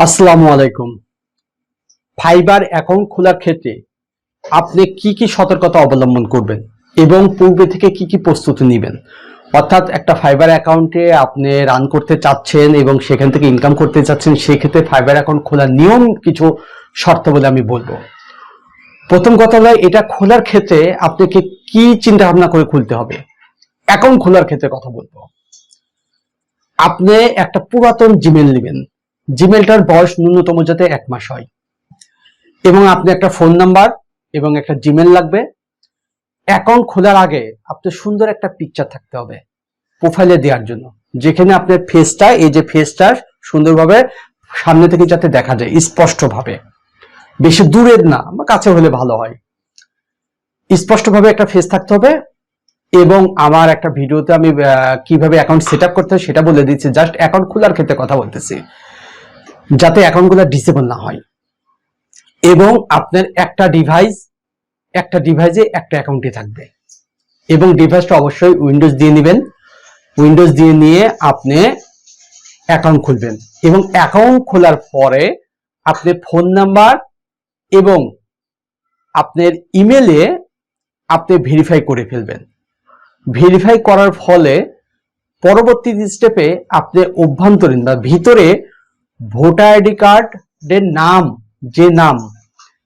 আসসালামু আলাইকুম। Fibre account খোলার ক্ষেত্রে আপনি কি কি সতর্কতা অবলম্বন করবেন এবং পূর্বে থেকে কি কি প্রস্তুতি নেবেন, অর্থাৎ একটা ফাইবার অ্যাকাউন্টে আপনি রান করতে চাচ্ছেন এবং সেখান থেকে ইনকাম করতে চাচ্ছেন, সেক্ষেত্রে ফাইবার অ্যাকাউন্ট খোলার নিয়ম কিছু শর্ত বলে আমি বলবো। প্রথম কথা হলো, এটা খোলার ক্ষেত্রে আপনাকে কি চিন্তা ভাবনা করে খুলতে হবে। অ্যাকাউন্ট খোলার ক্ষেত্রে কথা বলবো, আপনি একটা পুরাতন জিমেল নেবেন। জিমেলটার বয়স ন্যূনতম যাতে 1 মাস হয়, এবং আপনি একটা ফোন নাম্বার এবং একটা জিমেল লাগবে। অ্যাকাউন্ট খোলার আগে আপনার সুন্দর একটা পিকচার থাকতে হবে প্রোফাইলে দেওয়ার জন্য, যেখানে আপনার ফেসটা, এই যে ফেসটা সুন্দরভাবে সামনে থেকে যাতে দেখা যায় স্পষ্টভাবে, বেশি দূরের না, কাছে হলে ভালো হয়। স্পষ্টভাবে একটা ফেস থাকতে হবে। এবং আমার একটা ভিডিওতে আমি কিভাবে অ্যাকাউন্ট সেট আপ করতে হয় সেটা বলে দিচ্ছি, জাস্ট অ্যাকাউন্ট খোলার ক্ষেত্রে কথা বলতেছি, যাতে অ্যাকাউন্টগুলো ডিসেবল না হয়। এবং আপনার একটা ডিভাইসে একটা অ্যাকাউন্টই থাকবে, এবং ডিভাইসটা অবশ্যই উইন্ডোজ দিয়ে নেবেন। উইন্ডোজ দিয়ে নিয়ে আপনি অ্যাকাউন্ট খুলবেন, এবং অ্যাকাউন্ট খোলার পরে আপনি ফোন নাম্বার এবং আপনার ইমেলে আপনি ভেরিফাই করে ফেলবেন। ভেরিফাই করার ফলে পরবর্তী স্টেপে আপনি অভ্যন্তরীণ বা ভিতরে ভোটার আইডি কার্ডের নাম, যে নাম,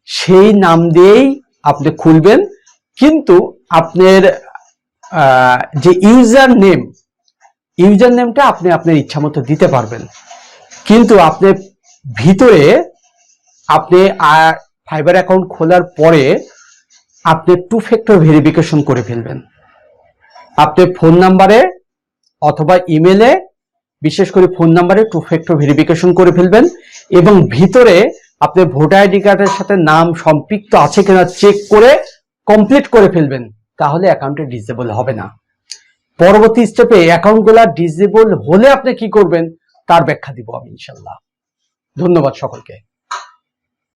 সেই নাম দিয়েই আপনি খুলবেন। কিন্তু আপনার যে ইউজার নেমটা আপনি আপনার ইচ্ছা মতো দিতে পারবেন। কিন্তু আপনি ভিতরে আপনি ফাইবার অ্যাকাউন্ট খোলার পরে আপনি 2 ফ্যাক্টর ভেরিফিকেশন করে ফেলবেন। আপনি ফোন নাম্বারে অথবা ইমেলে, বিশেষ করে ফোন নাম্বারে 2 ফ্যাক্টর ভেরিফিকেশন করে ফেলবেন, এবং ভিতরে আপনি ভোটার আইডি কার্ডের সাথে নাম সম্পৃক্ত আছে কিনা চেক করে কমপ্লিট করে ফেলবেন। তাহলে অ্যাকাউন্টে ডিসেবল হবে না। পরবর্তী স্টেপে অ্যাকাউন্টগুলো ডিসেবল হলে আপনি কি করবেন তার ব্যাখ্যা দিব আমি ইনশাআল্লাহ। ধন্যবাদ সকলকে।